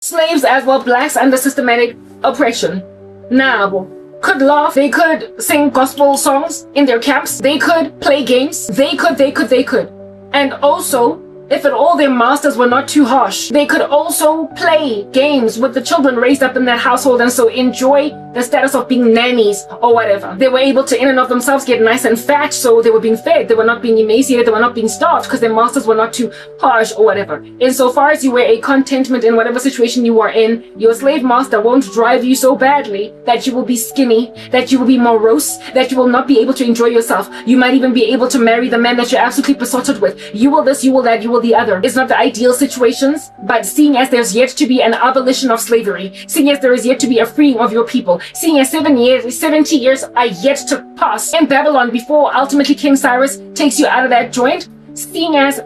Slaves as well, blacks under systematic oppression. Now, could laugh, they could sing gospel songs in their camps, they could play games, they could. And also, if at all their masters were not too harsh, they could also play games with the children raised up in that household and so enjoy the status of being nannies or whatever. They were able to in and of themselves get nice and fat, so they were being fed, they were not being emaciated, they were not being starved because their masters were not too harsh or whatever. Insofar as you were a contentment in whatever situation you are in, your slave master won't drive you so badly that you will be skinny, that you will be morose, that you will not be able to enjoy yourself. You might even be able to marry the man that you're absolutely besotted with. You will this, you will that, you will the other. It's not the ideal situations, but seeing as there's yet to be an abolition of slavery, seeing as there is yet to be a freeing of your people, seeing as 70 years are yet to pass in Babylon before ultimately King Cyrus takes you out of that joint, seeing as.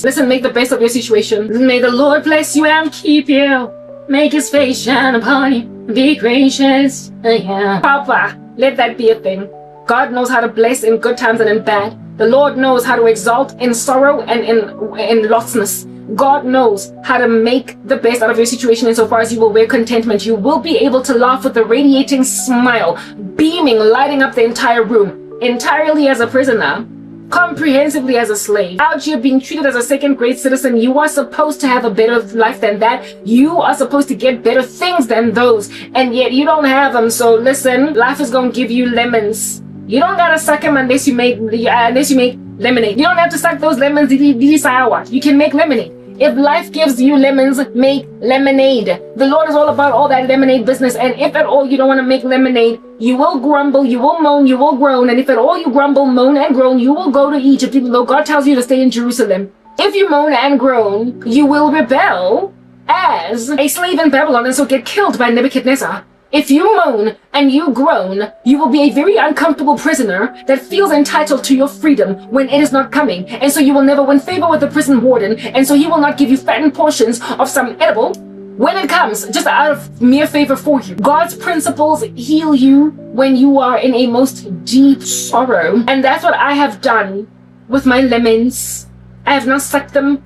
Listen, make the best of your situation. May the Lord bless you and keep you. Make his face shine upon you. Be gracious. Yeah. Papa, let that be a thing. God knows how to bless in good times and in bad. The Lord knows how to exalt in sorrow and in lostness. God knows how to make the best out of your situation insofar as you will wear contentment. You will be able to laugh with a radiating smile, beaming, lighting up the entire room, entirely as a prisoner, comprehensively as a slave. Out here being treated as a second-grade citizen, you are supposed to have a better life than that. You are supposed to get better things than those, and yet you don't have them. So listen, life is gonna give you lemons. You don't gotta suck them unless you make lemonade. You don't have to suck those lemons. You can make lemonade. If life gives you lemons, make lemonade. The Lord is all about all that lemonade business. And if at all you don't want to make lemonade, you will grumble, you will moan, you will groan. And if at all you grumble, moan, and groan, you will go to Egypt, even though God tells you to stay in Jerusalem. If you moan and groan, you will rebel as a slave in Babylon and so get killed by Nebuchadnezzar. If you moan and you groan, you will be a very uncomfortable prisoner that feels entitled to your freedom when it is not coming. And so you will never win favor with the prison warden. And so he will not give you fattened portions of some edible when it comes, just out of mere favor for you. God's principles heal you when you are in a most deep sorrow. And that's what I have done with my lemons. I have not sucked them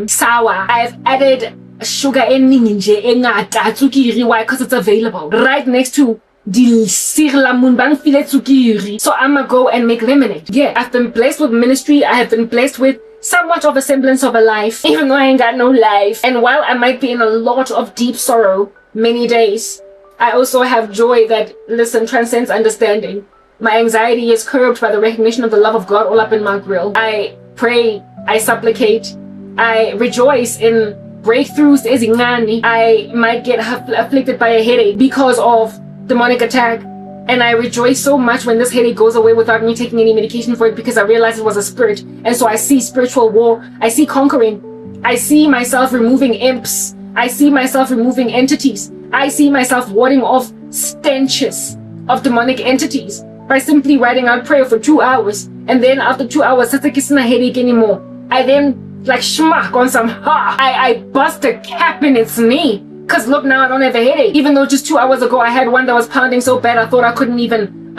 sour. I have added sugar eningi engata tsukiri. Why? Because it's available right next to the sirlamun bang filet tsukiri. So I'ma go and make lemonade. Yeah, I've been blessed with ministry. I have been blessed with somewhat of a semblance of a life, even though I ain't got no life. And while I might be in a lot of deep sorrow many days, I also have joy that, listen, transcends understanding. My anxiety is curbed by the recognition of the love of God all up in my grill. I pray, I supplicate, I rejoice in breakthroughs. I might get afflicted by a headache because of demonic attack, and I rejoice so much when this headache goes away without me taking any medication for it, because I realize it was a spirit. And so I see spiritual war, I see conquering, I see myself removing imps, I see myself removing entities, I see myself warding off stenches of demonic entities by simply writing out prayer for 2 hours. And then after 2 hours, it's like it's not a headache anymore. I then like schmack on some I bust a cap in its knee, cause look, now I don't have a headache, even though just 2 hours ago I had one that was pounding so bad I thought I couldn't even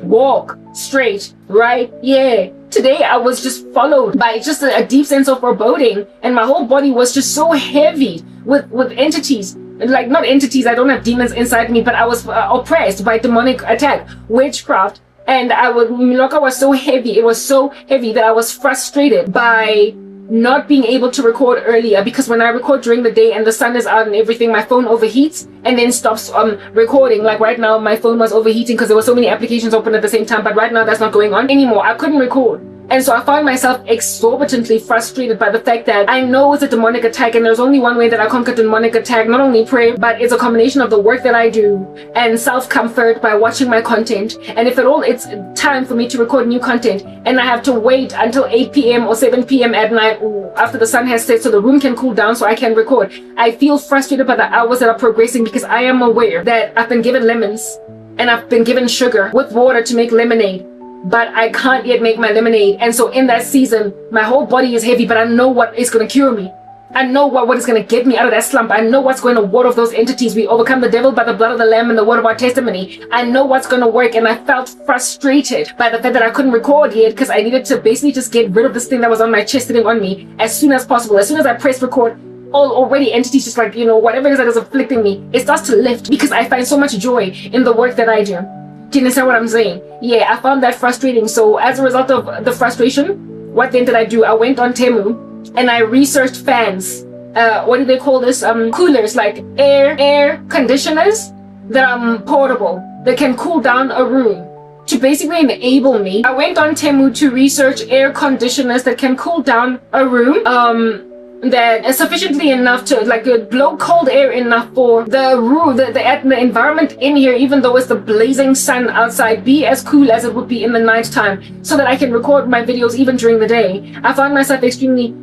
walk straight, right? Yeah, today I was just followed by just a deep sense of foreboding, and my whole body was just so heavy with entities. Like, not entities, I don't have demons inside me, but I was oppressed by demonic attack, witchcraft. And I was so heavy, it was so heavy that I was frustrated by not being able to record earlier, because when I record during the day and the sun is out and everything, my phone overheats and then stops recording. Like right now, my phone was overheating because there were so many applications open at the same time, but right now that's not going on anymore. I couldn't record. And so I found myself exorbitantly frustrated by the fact that I know it's a demonic attack, and there's only one way that I conquer demonic attack, not only prayer, but it's a combination of the work that I do and self-comfort by watching my content. And if at all it's time for me to record new content and I have to wait until 8 p.m. or 7 p.m. at night after the sun has set so the room can cool down so I can record, I feel frustrated by the hours that are progressing, because I am aware that I've been given lemons and I've been given sugar with water to make lemonade, but I can't yet make my lemonade. And so in that season, my whole body is heavy, but I know what is going to cure me. I know what is going to get me out of that slump. I know what's going to ward off those entities. We overcome the devil by the blood of the Lamb and the word of our testimony. I know what's going to work, and I felt frustrated by the fact that I couldn't record yet, because I needed to basically just get rid of this thing that was on my chest sitting on me as soon as possible. As soon as I pressed record, all already entities, just like, you know, whatever it is that is afflicting me, it starts to lift because I find so much joy in the work that I do. Do you understand what I'm saying? Yeah, I found that frustrating. So as a result of the frustration, what then did I do? I went on Temu and I researched fans. What do they call this? Coolers, like air conditioners that are portable, that can cool down a room. To basically enable me, I went on Temu to research air conditioners that can cool down a room. That is sufficiently enough to like blow cold air enough for the room, the environment in here, even though it's the blazing sun outside, be as cool as it would be in the night time, so that I can record my videos even during the day. I found myself extremely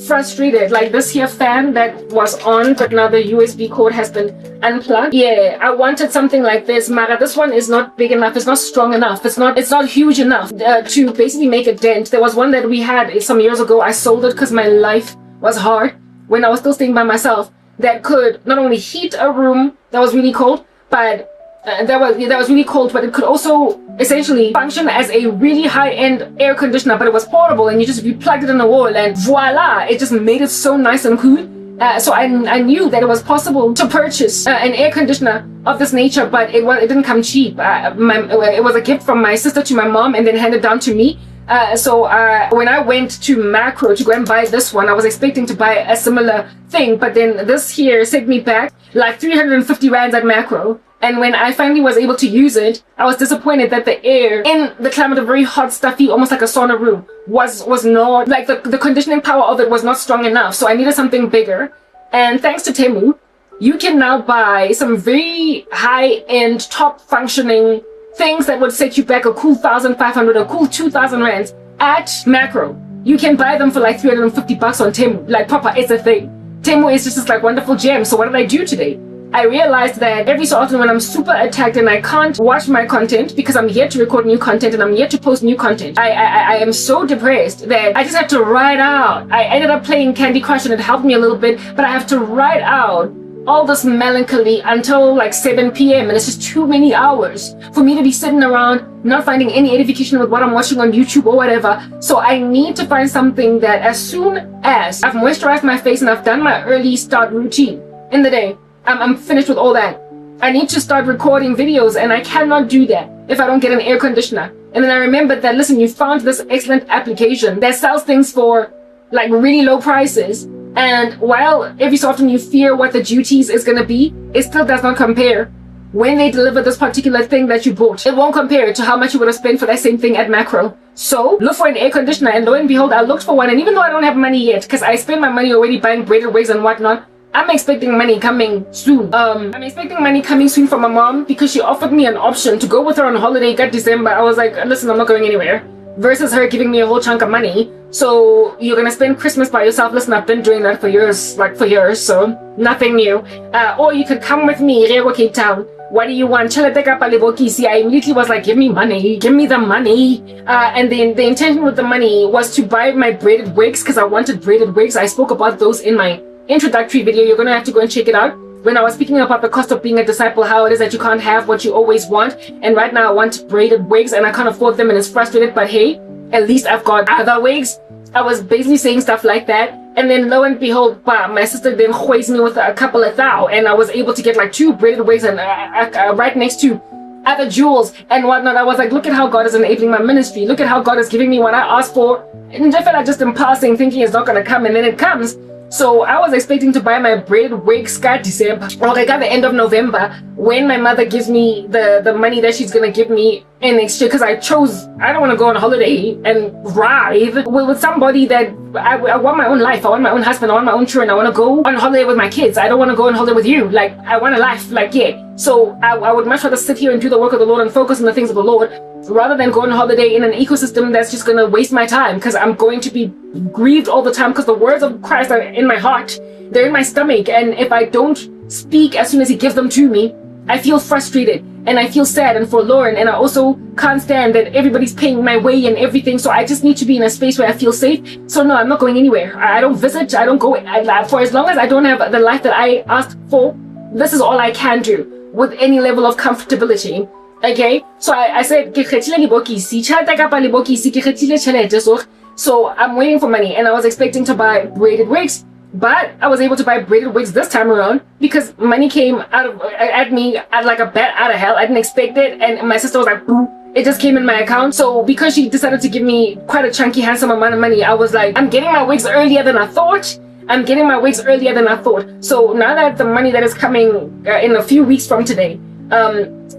frustrated. Like this here fan that was on, but now the USB cord has been unplugged. Yeah, I wanted something like this, Mara. This one is not big enough, it's not strong enough, it's not huge enough to basically make a dent. There was one that we had some years ago. I sold it because my life was hard when I was still staying by myself, that could not only heat a room that was really cold, but that was really cold, but it could also essentially function as a really high-end air conditioner, but it was portable, and you plugged it in the wall and voila, it just made it so nice and cool. So I knew that it was possible to purchase an air conditioner of this nature, but it didn't come cheap. It was a gift from my sister to my mom and then handed down to me. So when I went to Macro to go and buy this one, I was expecting to buy a similar thing, but then this here sent me back like 350 rands at Macro. And when I finally was able to use it, I was disappointed that the air in the climate of very hot, stuffy, almost like a sauna room was not, like the conditioning power of it was not strong enough. So I needed something bigger. And thanks to Temu, you can now buy some very high-end, top-functioning things that would set you back a cool 1,500 or cool 2,000 rands at Macro. You can buy them for like 350 bucks on Temu. Like, Papa, it's a thing. Temu is just this like wonderful gem. So what did I do today? I realized that every so often when I'm super attacked and I can't watch my content because I'm here to record new content and I'm here to post new content, I am so depressed that I just have to write out. I ended up playing Candy Crush and it helped me a little bit, but I have to write out all this melancholy until like 7 p.m. and it's just too many hours for me to be sitting around not finding any edification with what I'm watching on YouTube or whatever. So I need to find something that as soon as I've moisturized my face and I've done my early start routine in the day, I'm finished with all that, I need to start recording videos, and I cannot do that if I don't get an air conditioner. And then I remembered that, listen, you found this excellent application that sells things for like really low prices, and while every so often you fear what the duties is going to be, it still does not compare when they deliver this particular thing that you bought. It won't compare to how much you would have spent for that same thing at Macro. So look for an air conditioner, and lo and behold, I looked for one, and even though I don't have money yet, because I spent my money already buying braided wigs and whatnot, I'm expecting money coming soon. I'm expecting money coming soon from my mom because she offered me an option to go with her on holiday at December. I was like, listen, I'm not going anywhere. Versus her giving me a whole chunk of money. So you're gonna spend Christmas by yourself. Listen, I've been doing that for years, so nothing new. Or you could come with me, Rego Cape Town. What do you want? I immediately was like, give me money, give me the money. And then the intention with the money was to buy my braided wigs because I wanted braided wigs. I spoke about those in my introductory video. You're gonna have to go and check it out. When I was speaking about the cost of being a disciple, how it is that you can't have what you always want, and right now I want braided wigs and I can't afford them and it's frustrated, but hey, at least I've got other wigs. I was basically saying stuff like that, and then lo and behold, my sister then hoisted me with a couple of thou, and I was able to get like 2 braided wigs and right next to other jewels and whatnot. I was like, look at how God is enabling my ministry, look at how God is giving me what I asked for, and I felt like just in passing thinking it's not gonna come, and then it comes. So I was expecting to buy my braided wigs Scott December, or like at the end of November, when my mother gives me the money that she's gonna give me in next year, because I don't want to go on holiday and ride with somebody that I want my own life, I want my own husband, I want my own children, I want to go on holiday with my kids, I don't want to go on holiday with you, like I want a life, like yeah. So I would much rather sit here and do the work of the Lord and focus on the things of the Lord, rather than go on holiday in an ecosystem that's just gonna waste my time, because I'm going to be grieved all the time, because the words of Christ are in my heart, they're in my stomach, and if I don't speak as soon as he gives them to me, I feel frustrated and I feel sad and forlorn, and I also can't stand that everybody's paying my way and everything. So I just need to be in a space where I feel safe. So no, I'm not going anywhere. I don't visit, I don't go. For as long as I don't have the life that I asked for, this is all I can do with any level of comfortability. Okay, so I said So I'm waiting for money, and I was expecting to buy braided wigs, but I was able to buy braided wigs this time around because money came at me at like a bat out of hell. I didn't expect it, and my sister was like, "Boo." It just came in my account. So because she decided to give me quite a chunky, handsome amount of money, I was like, I'm getting my wigs earlier than I thought. So now that the money that is coming in a few weeks from today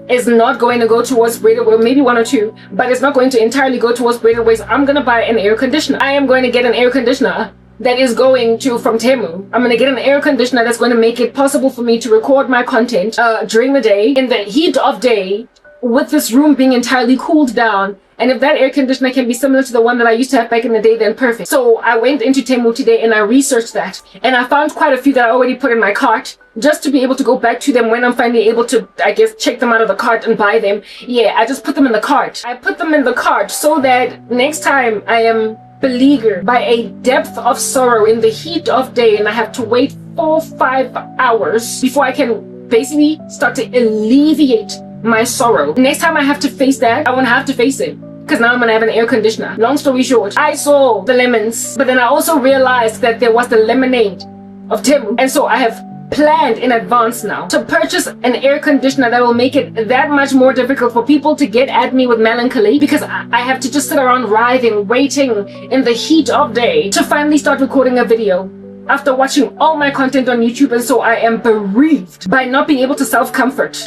is not going to go towards braided wigs, maybe one or two, but it's not going to entirely go towards braided wigs, I'm going to buy an air conditioner. I am going to get an air conditioner that is going to from Temu. I'm going to get an air conditioner that's going to make it possible for me to record my content during the day, in the heat of day, with this room being entirely cooled down. And if that air conditioner can be similar to the one that I used to have back in the day, then perfect. So I went into Temu today and I researched that, and I found quite a few that I already put in my cart, just to be able to go back to them when I'm finally able to, I guess, check them out of the cart and buy them. Yeah, I just put them in the cart. I put them in the cart so that next time I am beleaguered by a depth of sorrow in the heat of day and I have to wait 4-5 hours before I can basically start to alleviate my sorrow. Next time I have to face that, I won't have to face it, because now I'm gonna have an air conditioner. Long story short, I saw the lemons, but then I also realized that there was the lemonade of Temu, and so I have planned in advance now to purchase an air conditioner that will make it that much more difficult for people to get at me with melancholy, because I have to just sit around writhing, waiting in the heat of day to finally start recording a video after watching all my content on YouTube. And so I am bereaved by not being able to self-comfort.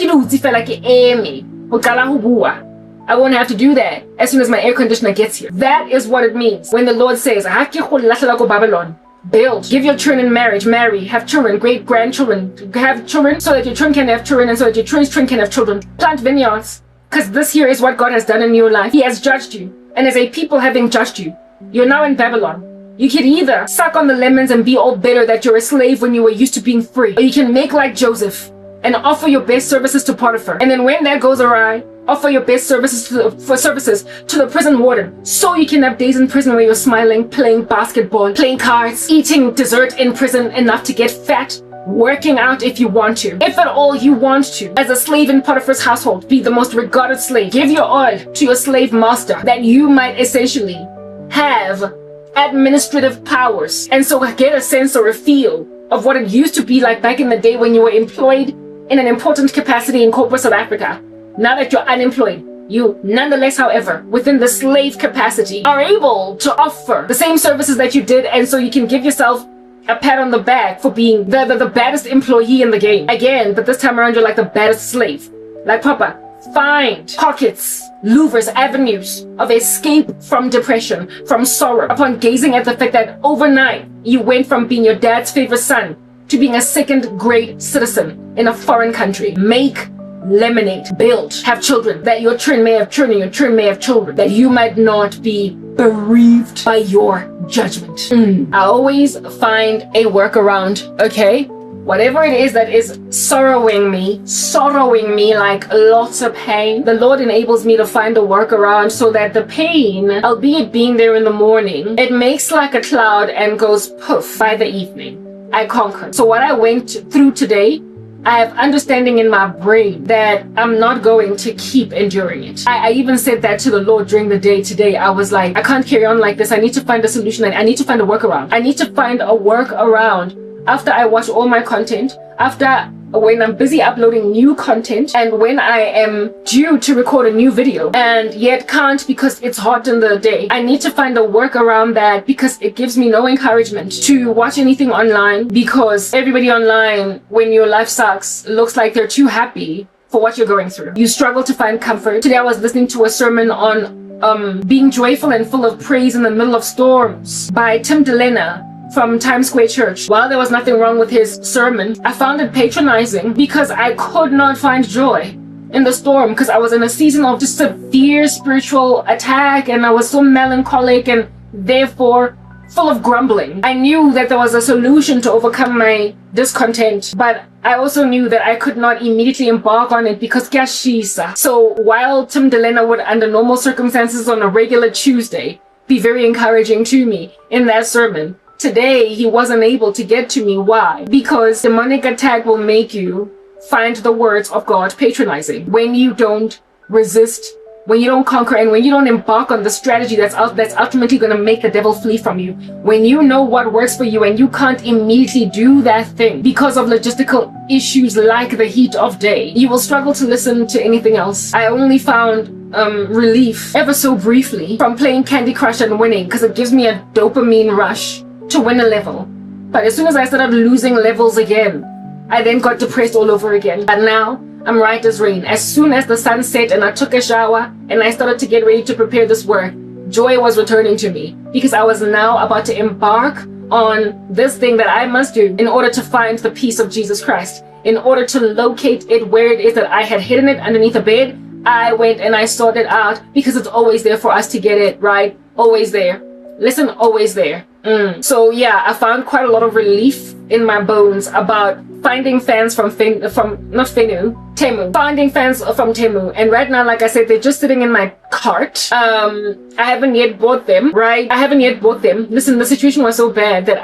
I won't have to do that as soon as my air conditioner gets here. That is what it means when the Lord says, Babylon, build, give your children in marriage, marry, have children, great grandchildren, have children so that your children can have children, and so that your children can have children. Plant vineyards, because this here is what God has done in your life. He has judged you, and as a people having judged you, you're now in Babylon. You can either suck on the lemons and be all bitter that you're a slave when you were used to being free, or you can make like Joseph and offer your best services to Potiphar. And then when that goes awry, offer your best services to the prison warden, so you can have days in prison where you're smiling, playing basketball, playing cards, eating dessert in prison enough to get fat, working out if you want to. If at all you want to, as a slave in Potiphar's household, be the most regarded slave. Give your all to your slave master, that you might essentially have administrative powers, and so get a sense or a feel of what it used to be like back in the day when you were employed in an important capacity in corporate South Africa. Now that you're unemployed, you nonetheless, however, within the slave capacity, are able to offer the same services that you did, and so you can give yourself a pat on the back for being the baddest employee in the game. Again, but this time around you're like the baddest slave. Like Papa, find pockets, louvers, avenues of escape from depression, from sorrow, upon gazing at the fact that overnight you went from being your dad's favorite son to being a second-grade citizen in a foreign country. Make lemonade, build, have children, that your children may have children, your children may have children, that you might not be bereaved by your judgment. I always find a workaround, okay? Whatever it is that is sorrowing me like lots of pain, the Lord enables me to find a workaround so that the pain, albeit being there in the morning, it makes like a cloud and goes poof by the evening. I conquer. So what I went through today, I have understanding in my brain that I'm not going to keep enduring it. I even said that to the Lord during the day today. I was like, I can't carry on like this. I need to find a solution. I need to find a workaround. I need to find a workaround after I watch all my content, when I'm busy uploading new content, and when I am due to record a new video and yet can't because it's hot in the day. I need to find a workaround that, because it gives me no encouragement to watch anything online, because everybody online, when your life sucks, looks like they're too happy for what you're going through. You struggle to find comfort. Today I was listening to a sermon on being joyful and full of praise in the middle of storms by Tim Delena from Times Square Church. While there was nothing wrong with his sermon, I found it patronizing because I could not find joy in the storm, because I was in a season of just severe spiritual attack, and I was so melancholic and therefore full of grumbling. I knew that there was a solution to overcome my discontent, but I also knew that I could not immediately embark on it because kashisa. So while Tim Delena would, under normal circumstances on a regular Tuesday, be very encouraging to me in that sermon, today he wasn't able to get to me. Why? Because demonic attack will make you find the words of God patronizing when you don't resist when you don't conquer and when you don't embark on the strategy that's ultimately going to make the devil flee from you, when you know what works for you and you can't immediately do that thing because of logistical issues like the heat of day, you will struggle to listen to anything else. I only found relief ever so briefly from playing Candy Crush and winning, because it gives me a dopamine rush to win a level. But as soon as I started losing levels again, I then got depressed all over again. But now I'm right as rain. As soon as the sun set and I took a shower and I started to get ready to prepare this work, joy was returning to me, because I was now about to embark on this thing that I must do in order to find the peace of Jesus Christ, in order to locate it where it is that I had hidden it underneath a bed. I went and I sought it out, because it's always there for us to get it, right? Always there. Listen, always there. So yeah, I found quite a lot of relief in my bones about finding fans from Temu, finding fans from Temu. And right now, like I said, they're just sitting in my cart. I haven't yet bought them, right? I haven't yet bought them. Listen, the situation was so bad that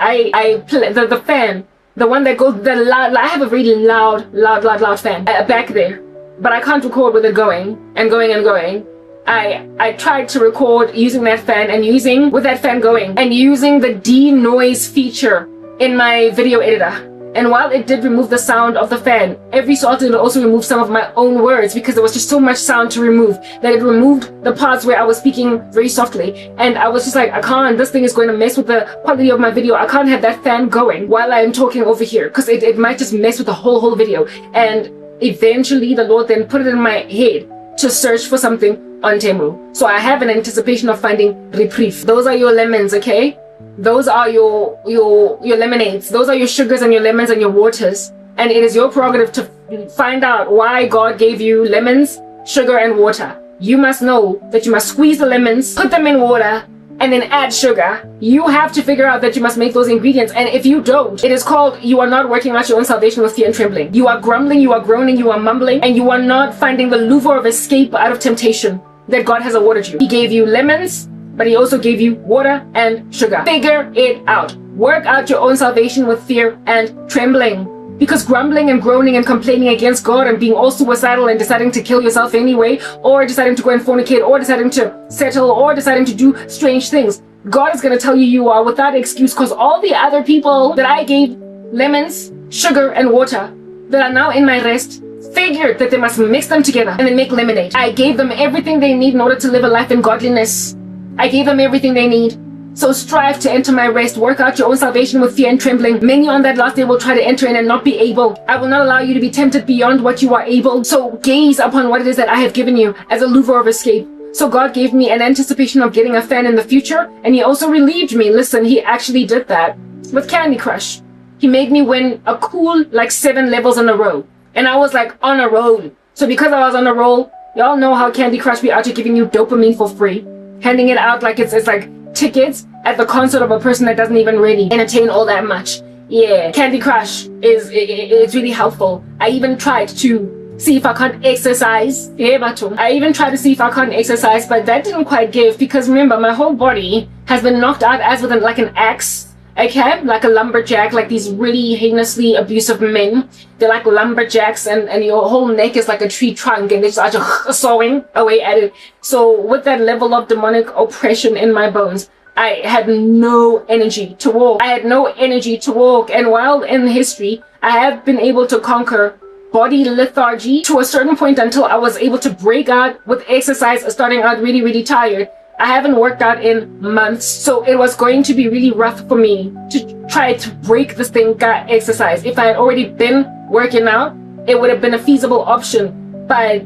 the fan, the one that goes, the loud, I have a really loud fan back there, but I can't record with it going and going and going. I tried to record using that fan and using with that fan going and using the denoise feature in my video editor. And while it did remove the sound of the fan, every so often it also removed some of my own words, because there was just so much sound to remove that it removed the parts where I was speaking very softly. And I was just like, I can't, this thing is going to mess with the quality of my video. I can't have that fan going while I am talking over here, because it might just mess with the whole video. And eventually the Lord then put it in my head to search for something on Temu. So I have an anticipation of finding reprieve. Those are your lemons, okay? Those are your lemonades. Those are your sugars and your lemons and your waters. And it is your prerogative to find out why God gave you lemons, sugar, and water. You must know that you must squeeze the lemons, put them in water, and then add sugar. You have to figure out that you must make those ingredients. And if you don't, it is called you are not working out your own salvation with fear and trembling. You are grumbling, you are groaning, you are mumbling, and you are not finding the louvre of escape out of temptation that God has awarded you. He gave you lemons, but he also gave you water and sugar. Figure it out. Work out your own salvation with fear and trembling. Because grumbling and groaning and complaining against God and being all suicidal and deciding to kill yourself anyway, or deciding to go and fornicate, or deciding to settle, or deciding to do strange things, God is going to tell you you are without excuse, because all the other people that I gave lemons, sugar, and water that are now in my rest figured that they must mix them together and then make lemonade. I gave them everything they need in order to live a life in godliness. I gave them everything they need. So strive to enter my rest. Work out your own salvation with fear and trembling. Many on that last day will try to enter in and not be able. I will not allow you to be tempted beyond what you are able. So gaze upon what it is that I have given you as a louvre of escape. So God gave me an anticipation of getting a fan in the future, and he also relieved me. Listen, he actually did that with Candy Crush. He made me win a cool like 7 levels in a row. And I was like on a roll. So because I was on a roll, y'all know how Candy Crush be out here giving you dopamine for free. Handing it out like it's like tickets at the concert of a person that doesn't even really entertain all that much. Yeah, Candy Crush it's really helpful. I even tried to see if I can't exercise. I even tried to see if I can't exercise, but that didn't quite give, because remember, my whole body has been knocked out as with like an axe. Okay, like a lumberjack, like these really heinously abusive men. They're like lumberjacks, and your whole neck is like a tree trunk, and they're just sawing away at it. So with that level of demonic oppression in my bones, I had no energy to walk. I had no energy to walk. And while in history, I have been able to conquer body lethargy to a certain point until I was able to break out with exercise, starting out really, really tired. I haven't worked out in months, so it was going to be really rough for me to try to break this thing, exercise. If I had already been working out, it would have been a feasible option. But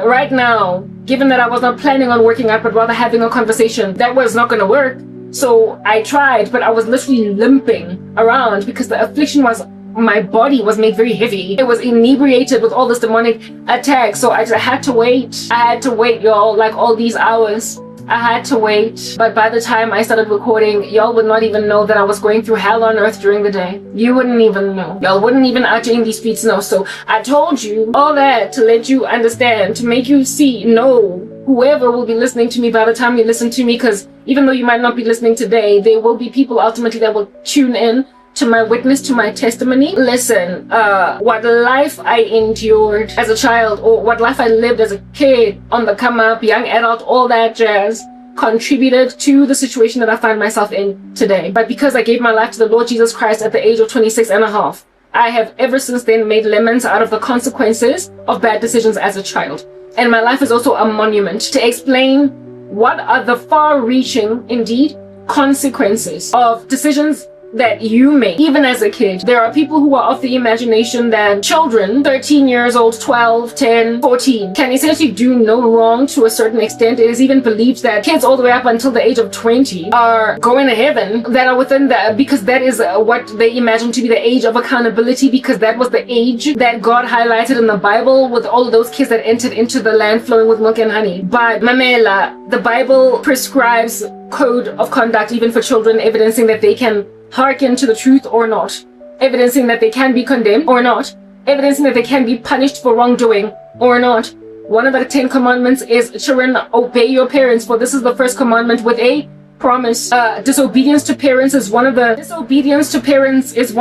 right now, given that I was not planning on working out, but rather having a conversation, that was not going to work. So I tried, but I was literally limping around because the affliction was, my body was made very heavy. It was inebriated with all this demonic attack. So I had to wait. I had to wait, y'all, like all these hours. I had to wait, but by the time I started recording, y'all would not even know that I was going through hell on earth during the day. You wouldn't even know. Y'all wouldn't even out in these streets know. So I told you all that to let you understand, to make you see, know, whoever will be listening to me by the time you listen to me, because even though you might not be listening today, there will be people ultimately that will tune in to my witness, to my testimony. Listen, what life I endured as a child, or what life I lived as a kid, on the come up, young adult, all that jazz, contributed to the situation that I find myself in today. But because I gave my life to the Lord Jesus Christ at the age of 26 and a half, I have ever since then made lemons out of the consequences of bad decisions as a child. And my life is also a monument to explain what are the far-reaching, indeed, consequences of decisions that you make, even as a kid. There are people who are of the imagination that children, 13 years old, 12, 10, 14, can essentially do no wrong to a certain extent. It is even believed that kids all the way up until the age of 20 are going to heaven, that are within that, because that is what they imagine to be the age of accountability, because that was the age that God highlighted in the Bible with all of those kids that entered into the land flowing with milk and honey. But Mamela, the Bible prescribes code of conduct even for children, evidencing that they can hearken to the truth or not, evidencing that they can be condemned or not, evidencing that they can be punished for wrongdoing or not. One of the 10 commandments is, children, obey your parents, for this is the first commandment with a promise. Disobedience to parents is one of the disobedience to parents is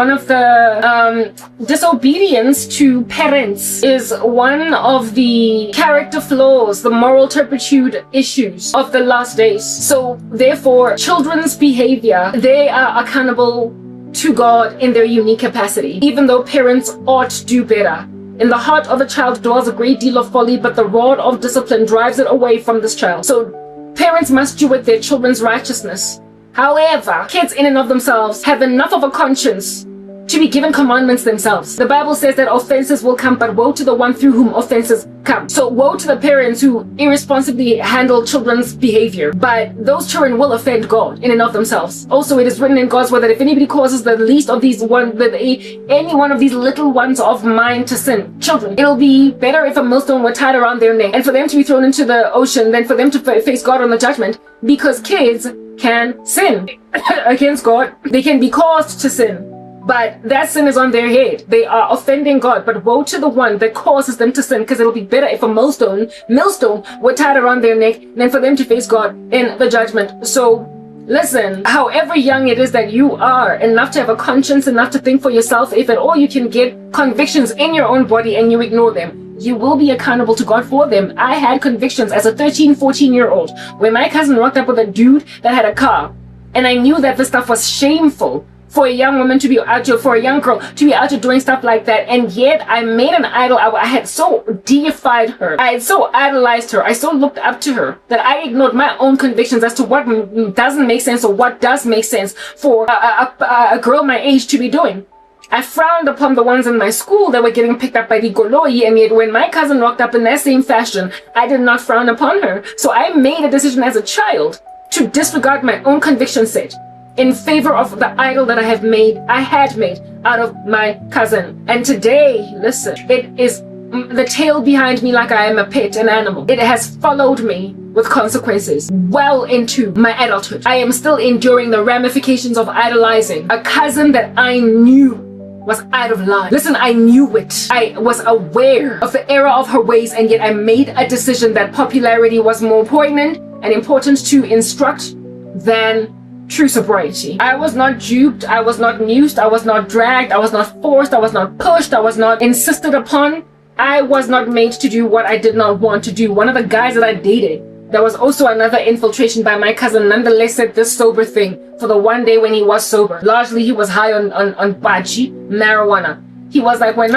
one of the character flaws, the moral turpitude issues of the last days. So therefore, children's behavior, they are accountable to God in their unique capacity, even though parents ought to do better. In the heart of a child dwells a great deal of folly, but the rod of discipline drives it away from this child. So parents must steward their children's righteousness. However, kids in and of themselves have enough of a conscience to be given commandments themselves. The Bible says that offenses will come, but woe to the one through whom offenses come. So woe to the parents who irresponsibly handle children's behavior. But those children will offend God in and of themselves. Also, it is written in God's word that if anybody causes the least of these any one of these little ones of mine to sin, children, it'll be better if a millstone were tied around their neck and for them to be thrown into the ocean than for them to face God on the judgment, because kids can sin against God. They can be caused to sin, but that sin is on their head. They are offending God. But woe to the one that causes them to sin, because it'll be better if a millstone were tied around their neck than for them to face God in the judgment. So listen, however young it is that you are, enough to have a conscience, enough to think for yourself, if at all you can get convictions in your own body and you ignore them, you will be accountable to God for them. I had convictions as a 13, 14-year-old when my cousin rocked up with a dude that had a car, and I knew that this stuff was shameful for a young woman to be out here, for a young girl to be out here doing stuff like that. And yet I made an idol. I had so deified her. I had so idolized her. I so looked up to her that I ignored my own convictions as to what doesn't make sense or what does make sense for a girl my age to be doing. I frowned upon the ones in my school that were getting picked up by the goloi, and yet when my cousin rocked up in that same fashion, I did not frown upon her. So I made a decision as a child to disregard my own conviction set in favor of the idol that I had made out of my cousin. And today, listen, it is the tail behind me like I am a pet, an animal. It has followed me with consequences well into my adulthood. I am still enduring the ramifications of idolizing a cousin that I knew was out of line. Listen, I knew it. I was aware of the error of her ways, and yet I made a decision that popularity was more poignant and important to instruct than true sobriety. I was not duped, I was not mused, I was not dragged, I was not forced, I was not pushed, I was not insisted upon. I was not made to do what I did not want to do. One of the guys that I dated, there was also another infiltration by my cousin, nonetheless said this sober thing for the one day when he was sober. Largely he was high on baji, marijuana. He was like, when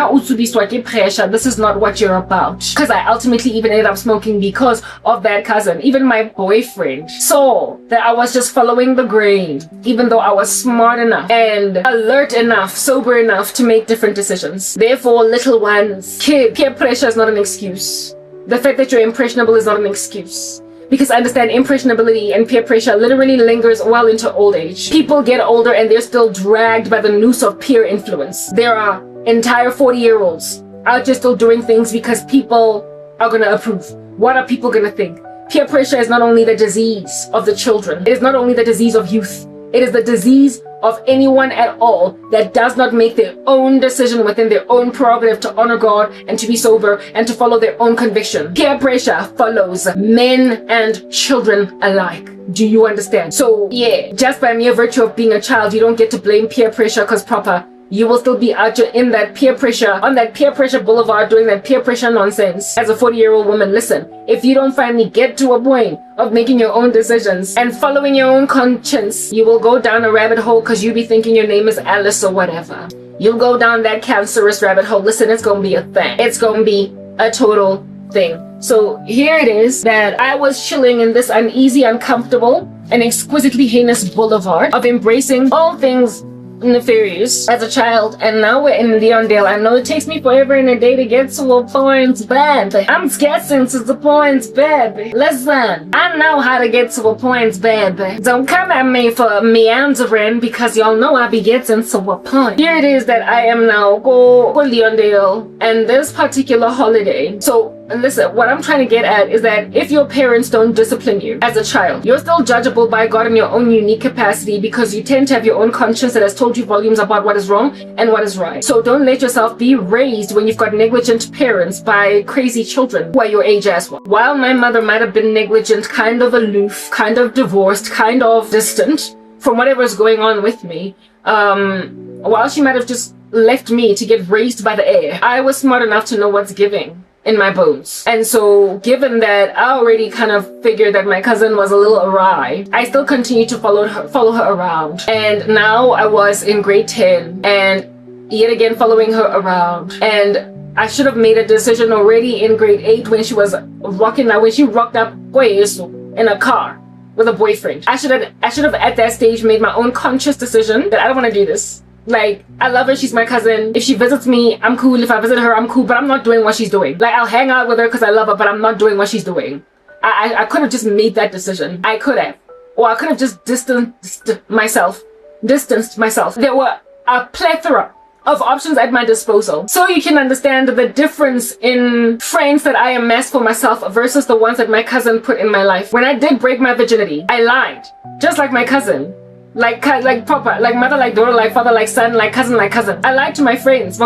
pressure, this is not what you're about. Because I ultimately even ended up smoking because of that cousin. Even my boyfriend saw that I was just following the grain, even though I was smart enough and alert enough, sober enough to make different decisions. Therefore, little ones, kids, peer pressure is not an excuse. The fact that you're impressionable is not an excuse. Because I understand impressionability and peer pressure literally lingers well into old age. People get older and they're still dragged by the noose of peer influence. There are entire 40-year-olds out there still doing things because people are going to approve. What are people going to think? Peer pressure is not only the disease of the children. It is not only the disease of youth. It is the disease of anyone at all that does not make their own decision within their own prerogative to honor God and to be sober and to follow their own conviction. Peer pressure follows men and children alike. Do you understand? So yeah, just by mere virtue of being a child, you don't get to blame peer pressure because proper. You will still be out in that peer pressure, on that peer pressure boulevard, doing that peer pressure nonsense. As a 40-year-old woman, listen, if you don't finally get to a point of making your own decisions and following your own conscience, you will go down a rabbit hole because you be thinking your name is Alice or whatever. You'll go down that cancerous rabbit hole. Listen, it's going to be a thing. It's going to be a total thing. So here it is that I was chilling in this uneasy, uncomfortable, and exquisitely heinous boulevard of embracing all things nefarious as a child, and now we're in Leondale. I know it takes me forever in a day to get to a point, but I'm guessing to the point, baby. Listen, I know how to get to a point, baby. Don't come at me for meandering because y'all know I be getting to a point. Here it is that I am now go Leondale and this particular holiday. So listen, what I'm trying to get at is that if your parents don't discipline you as a child, you're still judgeable by God in your own unique capacity because you tend to have your own conscience that has told you volumes about what is wrong and what is right. So don't let yourself be raised when you've got negligent parents by crazy children who are your age as well. While my mother might have been negligent, kind of aloof, kind of divorced, kind of distant from whatever's going on with me, while she might have just left me to get raised by the air, I was smart enough to know what's giving in my bones. And so given that I already kind of figured that my cousin was a little awry, I still continued to follow her around. And now I was in grade 10 and yet again following her around. And I should have made a decision already in grade 8 when she was rocking out, when she rocked up in a car with a boyfriend. I should have at that stage made my own conscious decision that I don't want to do this. Like, I love her, she's my cousin. If she visits me, I'm cool. If I visit her, I'm cool, but I'm not doing what she's doing. Like, I'll hang out with her because I love her, but I'm not doing what she's doing. I could have just made that decision. I could have. Or I could have just distanced myself. There were a plethora of options at my disposal. So you can understand the difference in friends that I amassed for myself versus the ones that my cousin put in my life. When I did break my virginity, I lied. Just like my cousin. Like proper, like mother, like daughter, like father, like son, like cousin, like cousin. I lied to my friends,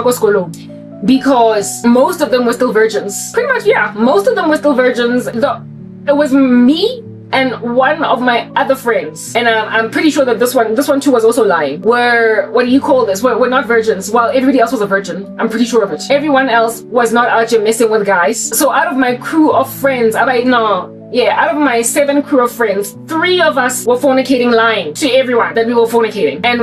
because most of them were still virgins. Pretty much, yeah, most of them were still virgins. It was me and one of my other friends, and I'm pretty sure that this one too was also lying. What do you call this? We're not virgins. Well, everybody else was a virgin. I'm pretty sure of it. Everyone else was not out here messing with guys. So out of my crew of friends, out of my 7 crew of friends, 3 of us were fornicating, lying to everyone that we were fornicating. And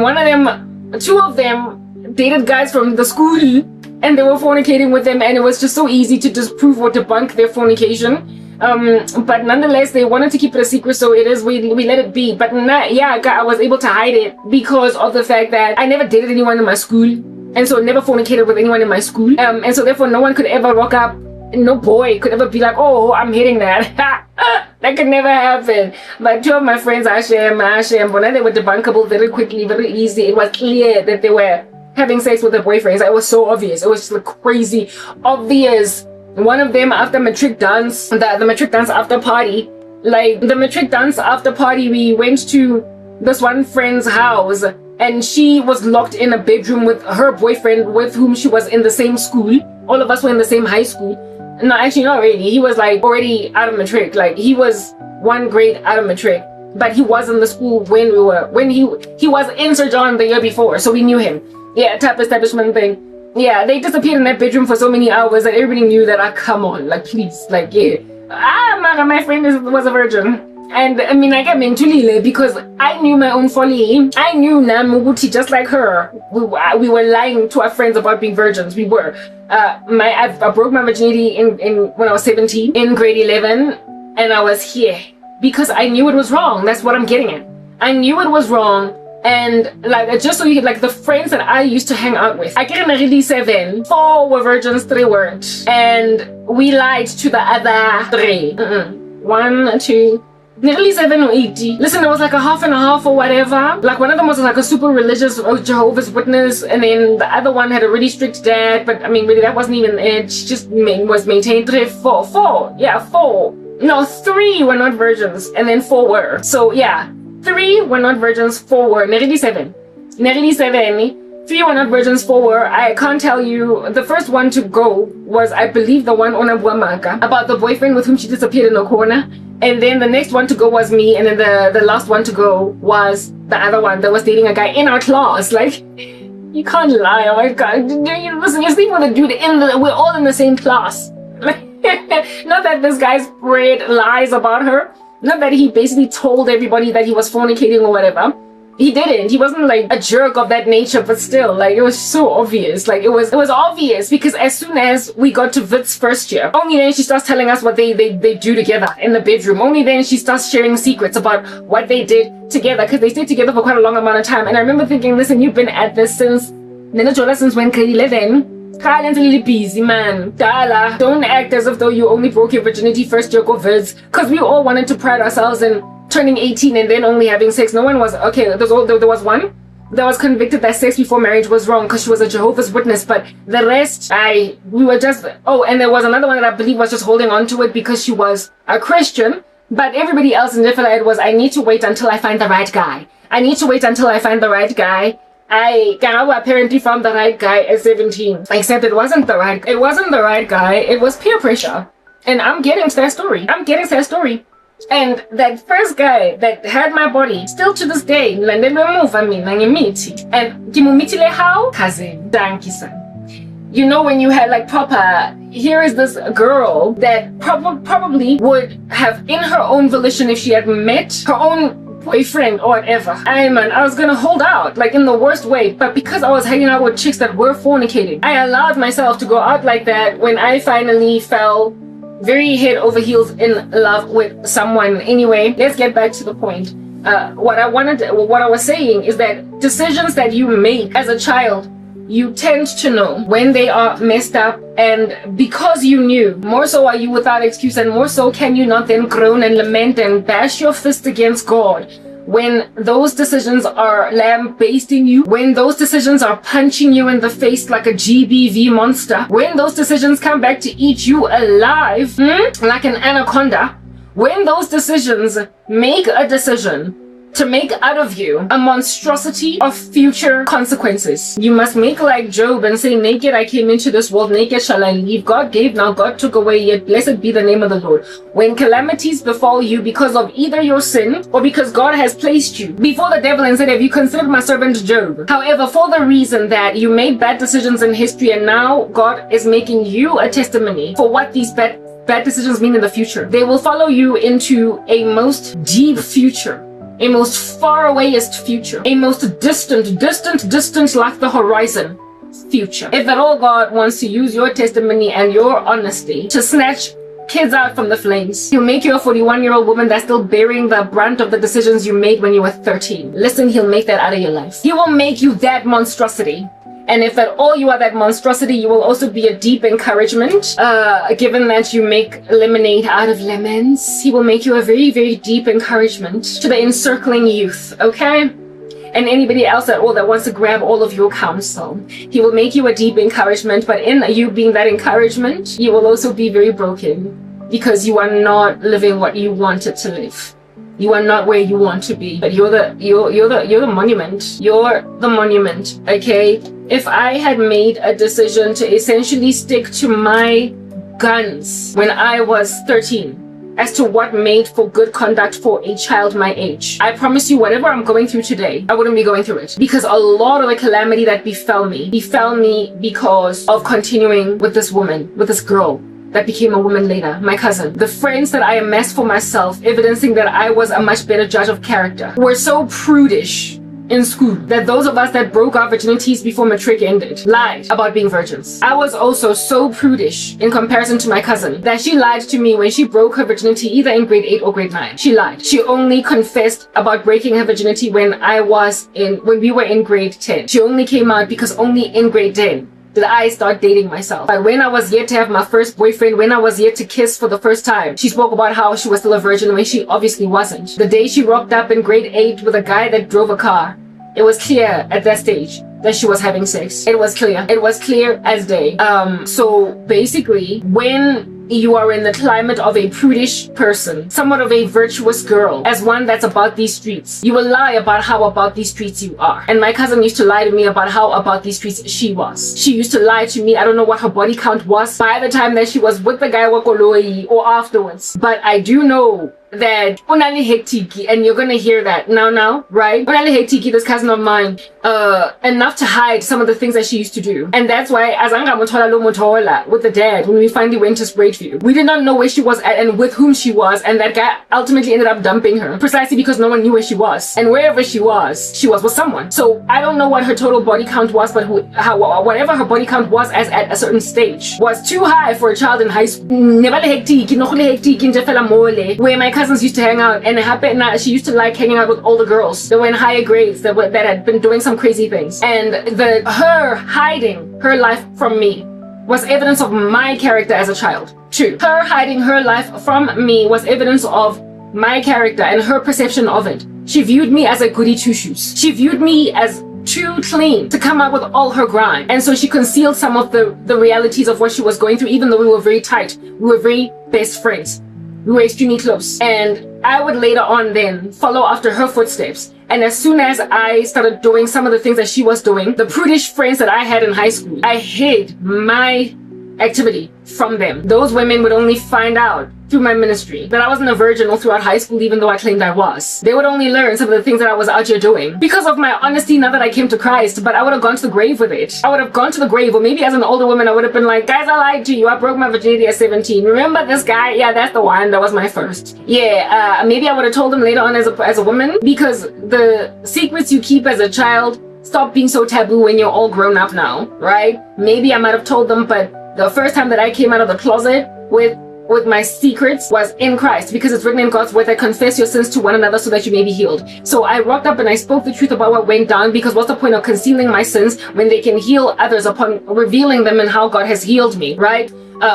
2 of them dated guys from the school and they were fornicating with them, and it was just so easy to disprove or debunk their fornication. But nonetheless, they wanted to keep it a secret, so it is, we let it be. But I was able to hide it because of the fact that I never dated anyone in my school, and so never fornicated with anyone in my school. And so therefore no one could ever rock up. No boy could ever be like, oh, I'm hitting that. That could never happen. But 2 of my friends, Asha and Bona, they were debunkable very quickly, very easy. It was clear that they were having sex with their boyfriends. It was so obvious. It was just like crazy obvious. One of them, after matric dance, the matric dance after party, we went to this one friend's house, and she was locked in a bedroom with her boyfriend with whom she was in the same school. All of us were in the same high school. No, actually not really. He was like already out of matric. Like, he was 1 grade out of matric, but he was in the school when he was in Sir John the year before, so we knew him. Yeah, type establishment thing. Yeah, they disappeared in that bedroom for so many hours that everybody knew that, come on, like, please, like, yeah. My friend was a virgin. And I mean, I got mentally, because I knew my own folly. I knew Namuguti, just like her. We were lying to our friends about being virgins. We were. I broke my virginity when I was 17 in grade 11, and I was here because I knew it was wrong. That's what I'm getting at. I knew it was wrong. And like, just so you like, the friends that I used to hang out with, I get really 7. 4 were virgins, 3 weren't, and we lied to the other 3. 1, 2. Nearly 7 or 8. Listen, it was like a half and a half or whatever. Like, one of them was like a super religious Jehovah's Witness, and then the other one had a really strict dad. But I mean, really, that wasn't even it. She just was maintained. 4. Yeah, 4. No, 3 were not virgins, and then 4 were. So yeah, 3 were not virgins, 4 were. Nearly 7. Nearly 7. 3 were not virgins, 4 were. I can't tell you. The first one to go was, I believe, the one on Abuamaka, about the boyfriend with whom she disappeared in the corner. And then the next one to go was me. And then the last one to go was the other one that was dating a guy in our class. Like, you can't lie. Oh my God. Listen, you're sleeping with a dude we're all in the same class. Not that this guy spread lies about her. Not that he basically told everybody that he was fornicating or whatever. He didn't. He wasn't like a jerk of that nature, but still, like, it was so obvious. Like, it was obvious because as soon as we got to Vit's first year, only then she starts telling us what they do together in the bedroom. Only then she starts sharing secrets about what they did together, because they stayed together for quite a long amount of time. And I remember thinking, listen, you've been at this since when grade 11. Busy, man. Dala, don't act as if though you only broke your virginity first year of Vids, because we all wanted to pride ourselves in turning 18 and then only having sex. No one was, okay, there was one that was convicted that sex before marriage was wrong because she was a Jehovah's Witness, but the rest, we were just, and there was another one that I believe was just holding on to it because she was a Christian, but everybody else in Niflite was, I need to wait until I find the right guy. I need to wait until I find the right guy. I apparently found the right guy at 17, except it wasn't the right guy. It was peer pressure. And I'm getting to that story. And that first guy that had my body, still to this day, and how? Cousin, thank you, son. You know, when you had like proper, here is this girl that probably would have in her own volition, if she had met her own boyfriend or whatever, I was gonna hold out, like in the worst way, but because I was hanging out with chicks that were fornicating, I allowed myself to go out like that when I finally fell very head over heels in love with someone. Anyway, let's get back to the point. What I was saying is that decisions that you make as a child, you tend to know when they are messed up, and because you knew, more so are you without excuse, and more so can you not then groan and lament and bash your fist against God when those decisions are lambasting you, when those decisions are punching you in the face like a GBV monster, when those decisions come back to eat you alive like an anaconda, when those decisions make a decision to make out of you a monstrosity of future consequences. You must make like Job and say, naked I came into this world, naked shall I leave. God gave, now God took away, yet blessed be the name of the Lord. When calamities befall you because of either your sin or because God has placed you before the devil and said, have you considered my servant Job? However, for the reason that you made bad decisions in history and now God is making you a testimony for what these bad decisions mean in the future, they will follow you into a most deep future, a most far awayest future, a most distant like the horizon future. If at all God wants to use your testimony and your honesty to snatch kids out from the flames, he'll make you a 41-year-old woman that's still bearing the brunt of the decisions you made when you were 13. Listen, he'll make that out of your life. He will make you that monstrosity. And if at all you are that monstrosity, you will also be a deep encouragement. Given that you make lemonade out of lemons, he will make you a very, very deep encouragement to the encircling youth, okay? And anybody else at all that wants to grab all of your counsel. He will make you a deep encouragement, but in you being that encouragement, you will also be very broken because you are not living what you wanted to live. You are not where you want to be, but you're the monument. You're the monument, okay? If I had made a decision to essentially stick to my guns when I was 13 as to what made for good conduct for a child my age, I promise you, whatever I'm going through today, I wouldn't be going through it. Because a lot of the calamity that befell me because of continuing with this woman, with this girl that became a woman later, my cousin. The friends that I amassed for myself, evidencing that I was a much better judge of character, were so prudish in school that those of us that broke our virginities before matric ended lied about being virgins. I was also so prudish in comparison to my cousin that she lied to me when she broke her virginity either in grade 8 or grade 9. She lied. She only confessed about breaking her virginity when we were in grade 10. She only came out because only in grade 10 did I start dating myself. But when I was yet to have my first boyfriend, when I was yet to kiss for the first time, she spoke about how she was still a virgin when she obviously wasn't. The day she rocked up in grade 8 with a guy that drove a car, it was clear at that stage that she was having sex. It was clear. It was clear as day. So basically, when you are in the climate of a prudish person, somewhat of a virtuous girl, as one that's about these streets, you will lie about how about these streets you are. And my cousin used to lie to me about how about these streets she was. She used to lie to me. I don't know what her body count was by the time that she was with the guy Wakoloi or afterwards. But I do know that unali hektiki, and you're gonna hear that now, right? Unali hektiki, this cousin of mine, enough to hide some of the things that she used to do. And that's why Azanga Motola Lo Motola with the dad, when we finally went to Sprayview, we did not know where she was at and with whom she was, and that guy ultimately ended up dumping her precisely because no one knew where she was. And wherever she was with someone. So I don't know what her total body count was, but whatever her body count was as at a certain stage was too high for a child in high school. Where my cousins used to hang out, and it happened that she used to like hanging out with older girls that were in higher grades that had been doing some crazy things. And her hiding her life from me was evidence of my character as a child. 2. Her hiding her life from me was evidence of my character and her perception of it. She viewed me as a goody two-shoes. She viewed me as too clean to come out with all her grime. And so she concealed some of the realities of what she was going through, even though we were very tight. We were very best friends. We were extremely close. And I would later on then follow after her footsteps. And as soon as I started doing some of the things that she was doing, the prudish friends that I had in high school, I hid my activity from them. Those women would only find out through my ministry that I wasn't a virgin all throughout high school, even though I claimed I was. They would only learn some of the things that I was out here doing because of my honesty now that I came to Christ. But I would have gone to the grave with it. I would have gone to the grave, or maybe as an older woman I would have been like, guys, I lied to you. I broke my virginity at 17. Remember this guy? Yeah, that's the one. That was my first. Yeah, maybe I would have told him later on as a woman, because the secrets you keep as a child stop being so taboo when you're all grown up now, right? Maybe I might have told them, but the first time that I came out of the closet with my secrets was in Christ, because it's written in God's word that confess your sins to one another so that you may be healed. So I rocked up and I spoke the truth about what went down, because what's the point of concealing my sins when they can heal others upon revealing them and how God has healed me, right?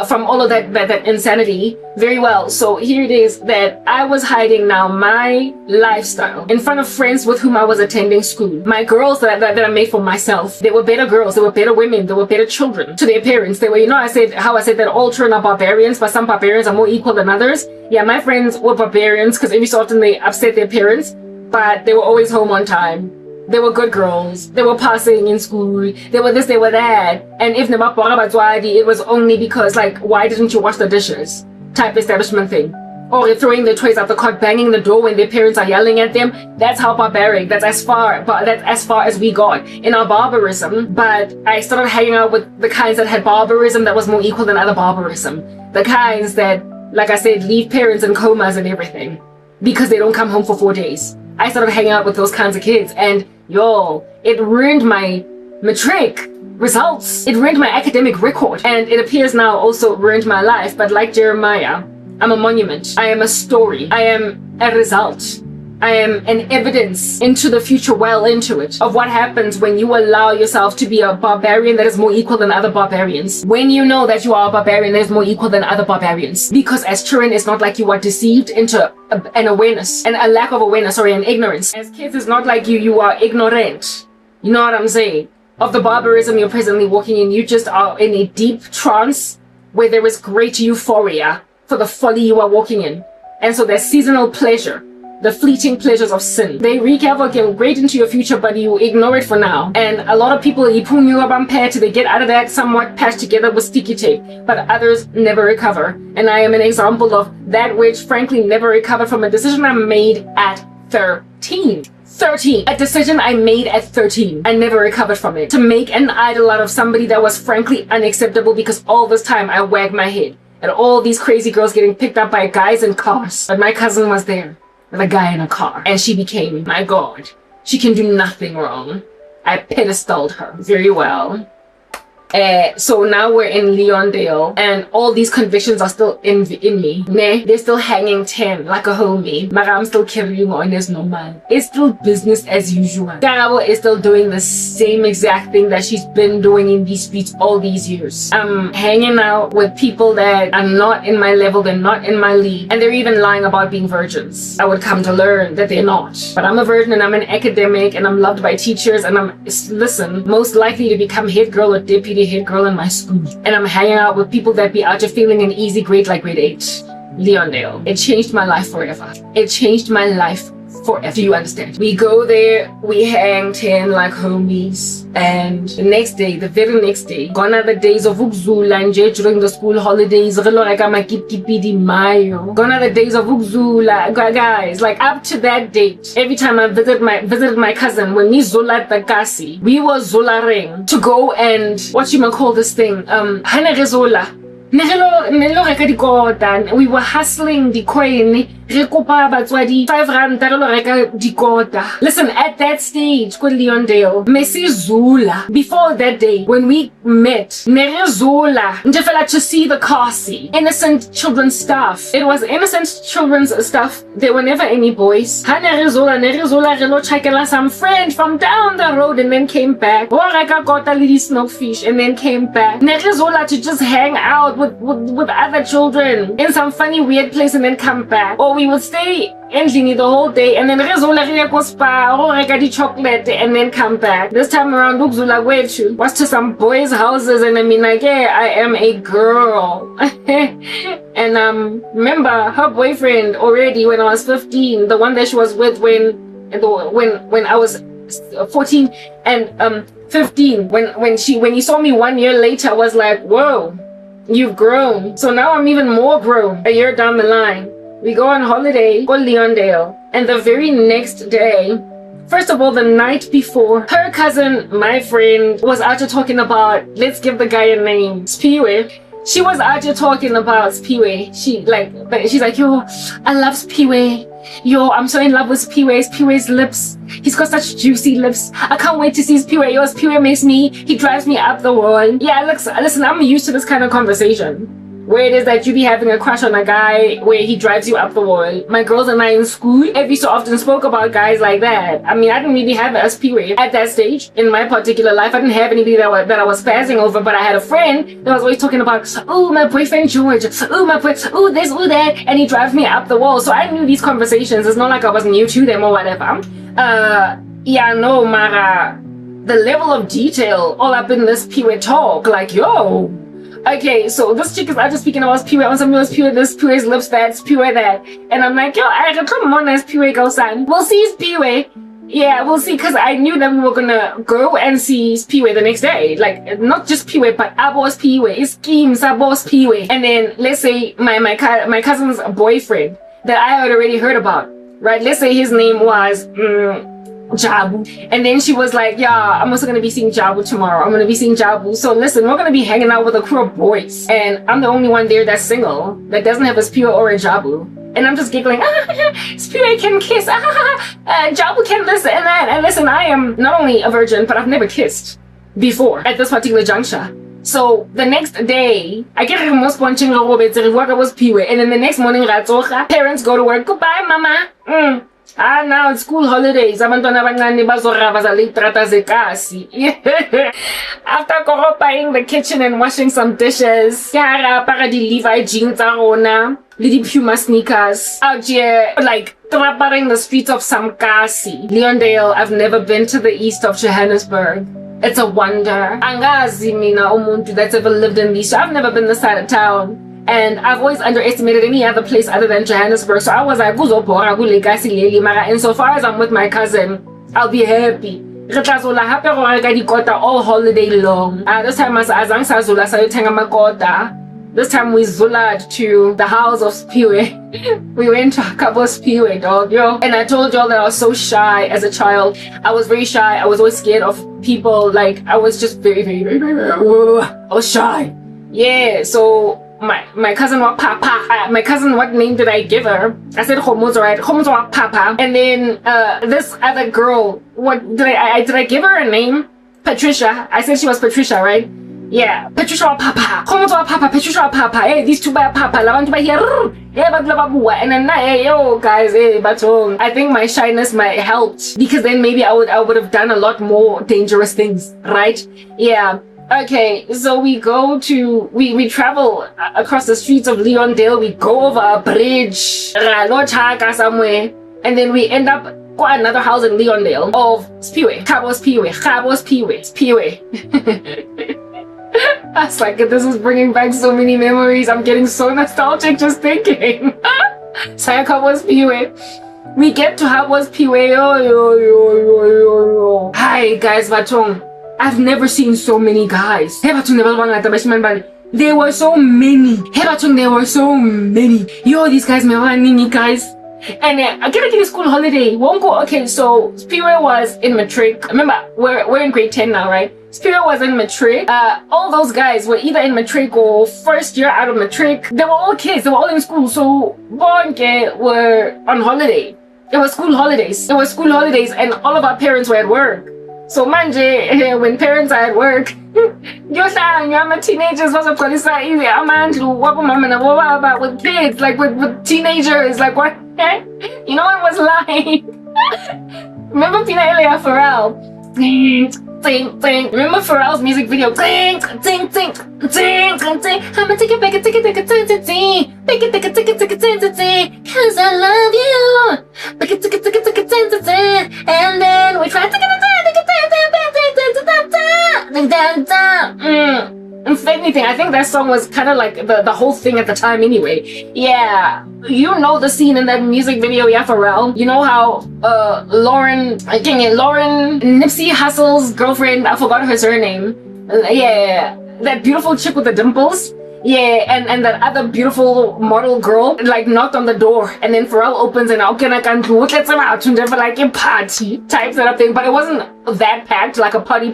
From all of that insanity. Very well. So here it is that I was hiding now my lifestyle in front of friends with whom I was attending school. My girls that I made for myself. They were better girls. They were better women. They were better children to their parents. They were, I said that all children are barbarians, but some barbarians are more equal than others. Yeah, my friends were barbarians because every so often they upset their parents, but they were always home on time. They were good girls. They were passing in school. They were this, they were that. And if it was only because, like, why didn't you wash the dishes? Type establishment thing. Or throwing their toys out the cot, banging the door when their parents are yelling at them. That's how barbaric. That's as far as we got in our barbarism. But I started hanging out with the kinds that had barbarism that was more equal than other barbarism. The kinds that, like I said, leave parents in comas and everything because they don't come home for 4 days. I started hanging out with those kinds of kids, and it ruined my matric results. It ruined my academic record, and it appears now also ruined my life. But like Jeremiah, I'm a monument. I am a story. I am a result. I am an evidence into the future, well into it, of what happens when you allow yourself to be a barbarian that is more equal than other barbarians. When you know that you are a barbarian that is more equal than other barbarians. Because as children, it's not like you are deceived into an awareness, and a lack of awareness, or an ignorance. As kids, it's not like you are ignorant. You know what I'm saying? Of the barbarism you're presently walking in, you just are in a deep trance where there is great euphoria for the folly you are walking in. And so there's seasonal pleasure. The fleeting pleasures of sin. They wreak havoc great into your future, but you ignore it for now. And a lot of people, they get out of that somewhat patched together with sticky tape, but others never recover. And I am an example of that which frankly never recovered from a decision I made at 13. A decision I made at 13. I never recovered from it. To make an idol out of somebody that was frankly unacceptable, because all this time I wagged my head at all these crazy girls getting picked up by guys in cars. But my cousin was there with a guy in a car, and she became my god. She can do nothing wrong. I pedestaled her. Very well. So now we're in Leondale, and all these convictions are still in me. They're still hanging 10 like a homie. But I'm still carrying on as normal. It's still business as usual. Karabo is still doing the same exact thing that she's been doing in these streets all these years. I'm hanging out with people that are not in my level, they're not in my league, and they're even lying about being virgins. I would come to learn that they're not. But I'm a virgin, and I'm an academic, and I'm loved by teachers, and I'm, listen, most likely to become head girl or deputy head girl in my school. And I'm hanging out with people that be out here feeling an easy grade like grade 8. Leondale. It changed my life forever. It changed my life forever. Do you understand? We go there, we hang 10 like homies, and the next day, the very next day, gone are the days of Ukzula and during the school holidays. Gone are the days of Ukzula, guys. Like up to that date, every time I visited my cousin, when we Zola the Kasi, we were Zola ring to go and what you might call this thing, Hana we were hustling the coin. Listen, at that stage, Leondale, Messi Zula, before that day, when we met, Nere Zula, to see the Kasi, innocent children's stuff. It was innocent children's stuff. There were never any boys. Nere Zula, some friend from down the road and then came back. Got a little snowfish and then came back. Nere Zula to just hang out with other children in some funny weird place and then come back. Or we would stay in Lini the whole day and then Rezola go spa or I got the chocolate and then come back. This time around Lugzula was to some boys' houses and I mean like, yeah, I am a girl. And remember her boyfriend already when I was 15, the one that she was with when I was 14 and 15, when he saw me 1 year later, was like, whoa, you've grown. So now I'm even more grown. A year down the line, we go on holiday, go Leondale, and the very next day, first of all, the night before, her cousin, my friend, was out here talking about, let's give the guy a name, Spiwe. She was out here talking about Spiwe. She's like, yo, I love Spiwe. Yo, I'm so in love with Spiwe's lips. He's got such juicy lips. I can't wait to see Spiwe. Yo, Spiwe he drives me up the wall. Yeah, listen, I'm used to this kind of conversation, where it is that you be having a crush on a guy where he drives you up the wall. My girls and I in school every so often spoke about guys like that. I mean, I didn't really have a Spiwe at that stage in my particular life. I didn't have anybody that I was passing over, but I had a friend that was always talking about, oh, my boyfriend George, oh, my boy, oh, this, oh, that, and he drives me up the wall. So I knew these conversations. It's not like I was new to them or whatever. Yeah, no, Mara, the level of detail all up in this Spiwe talk, like, yo, okay, so this chick is out just speaking about Spiwe, on something was Spiwe this, Spiwe's lips that, Spiwe that. And I'm like, yo, I come on as Spiwe go son. We'll see Spiwe. Yeah, we'll see, because I knew that we were gonna go and see Spiwe the next day. Like, not just Spiwe, but Abo's Spiwe, his scheme, Sabo's Spiwe. And then, let's say, my cousin's boyfriend that I had already heard about, right? Let's say his name was, Jabu. And then she was like, yeah, I'm also gonna be seeing Jabu tomorrow. I'm gonna be seeing Jabu. So listen, we're gonna be hanging out with a crew of boys. And I'm the only one there that's single, that doesn't have a Spiwe or a Jabu. And I'm just giggling, Spiwe can kiss, Jabu can this and that. And listen, I am not only a virgin, but I've never kissed before at this particular juncture. So the next day, I get most punching was Spiwe. And then the next morning, parents go to work. Goodbye, mama. Now it's school holidays. Abantwana abancane bazorava zalitrata zekasi. After koropaying the kitchen and washing some dishes, Yara para di Levi jeans arona, little Puma sneakers, out here like trapping the streets of some kasi. Leondale, I've never been to the east of Johannesburg. It's a wonder. Angazi mina umuntu that's ever lived in these. I've never been this side of town. And I've always underestimated any other place other than Johannesburg. So I was like, insofar as I'm with my cousin, I'll be happy. All holiday long. This time this time we zulad to the house of Spiwe. We went to a couple of Spiwe, dog, yo. And I told y'all that I was so shy as a child. I was very shy. I was always scared of people. Like, I was just very I was shy. Yeah, so my cousin was Papa. My cousin, what name did I give her? I said Homo's right. Homo's was Papa. And then this other girl, what did I give her a name? Patricia. I said she was Patricia, right? Yeah, Patricia wa Papa. Comment wa Papa, Patricia wa Papa. Hey, these two by Papa. La bantu ba here. Yeah, but and then hey, yo guys, hey, but I think my shyness might helped because then maybe I would have done a lot more dangerous things, right? Yeah. Okay, so we travel across the streets of Leondale. We go over a bridge, somewhere, and then we end up at another house in Leondale of Spiwe. I was like, this is bringing back so many memories. I'm getting so nostalgic just thinking. Spiwe. We get to Habos Spiwe. Hi guys, Batong. I've never seen so many guys. There were so many. There were so many. Yo, these guys, guys. And I get a school holiday. Won't go. Okay, so Spirit was in matric. Remember, we're in grade 10 now, right? Spirit was in matric. All those guys were either in matric or first year out of matric. They were all kids. They were all in school. So Bonke were on holiday. It was school holidays. And all of our parents were at work. So manje, when parents are at work, you're teenagers was easy. With kids, like with teenagers, like what? You know what was like? Remember Pina Elia Pharrell? Remember Pharrell's music video? I'ma take it back and take it, cause I love you. And then we try to if anything, I think that song was kind of like the whole thing at the time anyway. Yeah, you know the scene in that music video, yeah, Pharrell. You know how Lauren Nipsey Hussle's girlfriend, I forgot her surname. Yeah, that beautiful chick with the dimples. Yeah, and that other beautiful model girl like knocked on the door, and then Pharrell opens and for like a party type setup thing, but it wasn't that packed like a party,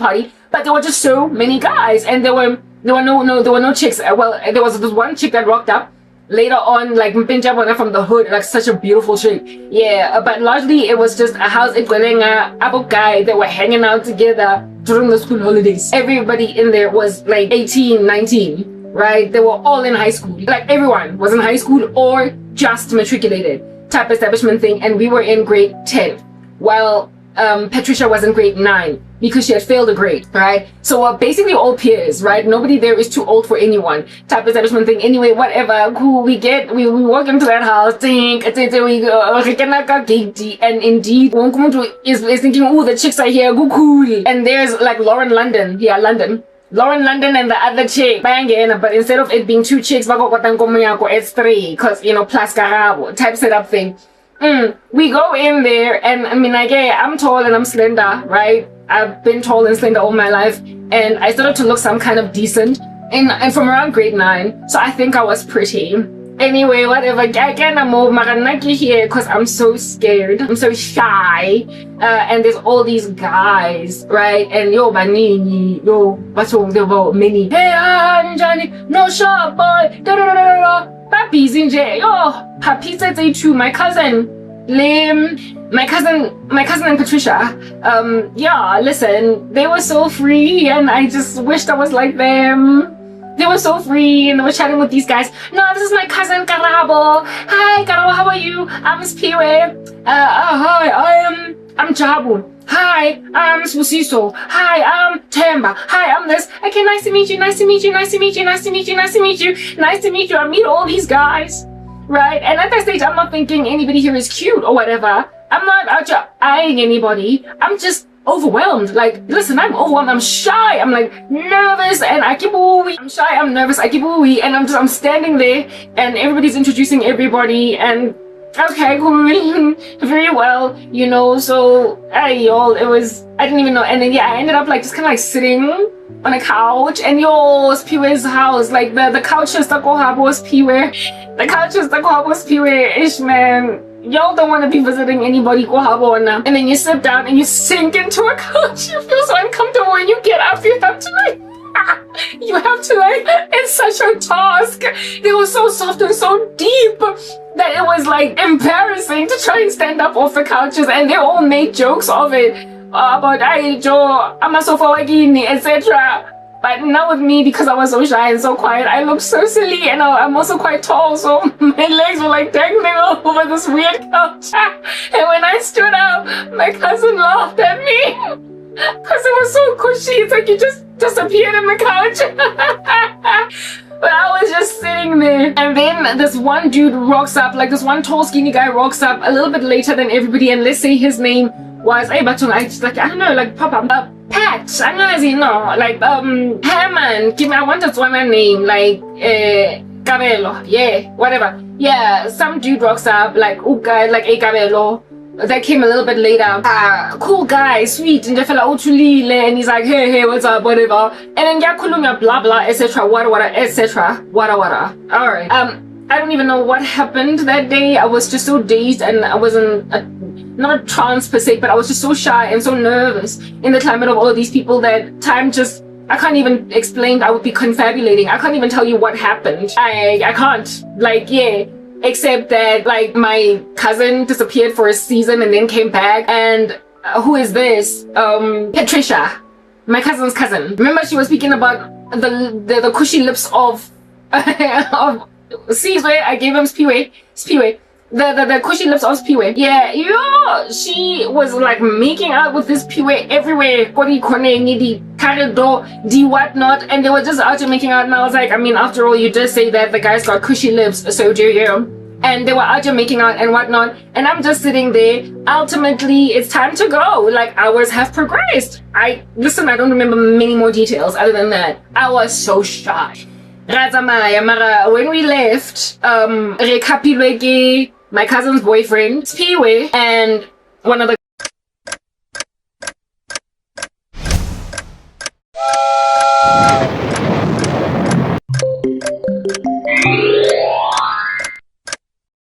but there were just so many guys, and there were no chicks. Well, there was this one chick that rocked up later on, like Mpinja from the hood, like such a beautiful chick. Yeah, but largely it was just a house in Abo guy that were hanging out together during the school holidays. Everybody in there was like 18, 19. Right? They were all in high school. Like everyone was in high school or just matriculated type establishment thing. And we were in grade 10 while Patricia was in grade 9 because she had failed a grade, right? So we're basically all peers, right? Nobody there is too old for anyone type establishment thing. Anyway, whatever, cool, we walk into that house, we go, and indeed, is thinking, oh, the chicks are here, go cool. And there's like Lauren London and the other chick banging, but instead of it being two chicks, it's three, because plus karabo type setup thing. We go in there, and I mean, like, yeah, I'm tall and I'm slender, right? I've been tall and slender all my life, and I started to look some kind of decent, and from around grade 9, so I think I was pretty. Anyway, whatever, I'm here because I'm so scared, I'm so shy, and there's all these guys, right? And there were many, hey, no shot, boy, Papi's in jail, Papi said they too, my cousin my cousin and Patricia, yeah, listen, they were so free, and I just wished I was like them. They were so free, and they were chatting with these guys. No, this is my cousin Karabo. Hi, Karabo, how are you? I'm Spiwe. Hi, I'm Jabu. Hi, I'm Susiso. Hi, I'm Temba. Hi, I'm this. Okay, nice to meet you. Nice to meet you. Nice to meet you. Nice to meet you. Nice to meet you. Nice to meet you. I meet all these guys, right? And at that stage, I'm not thinking anybody here is cute or whatever. I'm not out here eyeing anybody. I'm just overwhelmed. Like, listen, I'm overwhelmed. I'm shy. I'm like nervous and akibui. I'm shy. I'm nervous. Akibui. And I'm standing there, and everybody's introducing everybody. And okay, cool, very well, So y'all, I didn't even know. And then yeah, I ended up like just kind of like sitting on a couch, and it's Piwe's house. Like the couch is the Kohabos Piwe. The couch is the Kohabos Piwe ish, man. Y'all don't want to be visiting anybody, and then you sit down and you sink into a couch. You feel so uncomfortable when you get up. You have to it's such a task. They were so soft and so deep that it was like embarrassing to try and stand up off the couches, and they all made jokes of it about Joe, I'm a sofa wagini, etc. But now with me, because I was so shy and so quiet, I looked so silly, and I'm also quite tall, so my legs were like dangling over this weird couch. And when I stood up, my cousin laughed at me because it was so cushy. It's like you just disappeared in the couch. But I was just sitting there, and then this one dude rocks up, like this one tall skinny guy rocks up a little bit later than everybody, and let's say his name was I don't know, like Papa Pat, like Herman, give me, I wanted one name, like Cabello, yeah, whatever. Yeah, some dude rocks up, like guy, like a Cabello. That came a little bit later. Cool guy, sweet, and and he's like, hey, what's up, whatever. And then Yakulumya, blah blah, etc. Wada, etc. Wada. Alright. I don't even know what happened that day. I was just so dazed, and I wasn't not a trance per se, but I was just so shy and so nervous in the climate of all of these people that time just, I can't even explain. I would be confabulating. I can't even tell you what happened. I can't. Like, yeah. Except that, like, my cousin disappeared for a season and then came back. And who is this? Patricia, my cousin's cousin. Remember, she was speaking about the cushy lips of see where I gave him Spiwe. The cushy lips of Spiwe. Yeah, she was like making out with this Spiwe everywhere. Koni kone nidi corridor, di whatnot, and they were just out there making out. And I was like, I mean, after all, you just say that the guy's got cushy lips, so do you? And they were out there making out and whatnot, and I'm just sitting there. Ultimately, it's time to go. Like, hours have progressed. I don't remember many more details other than that. I was so shy. When we left, my cousin's boyfriend, Spiwe, and one of the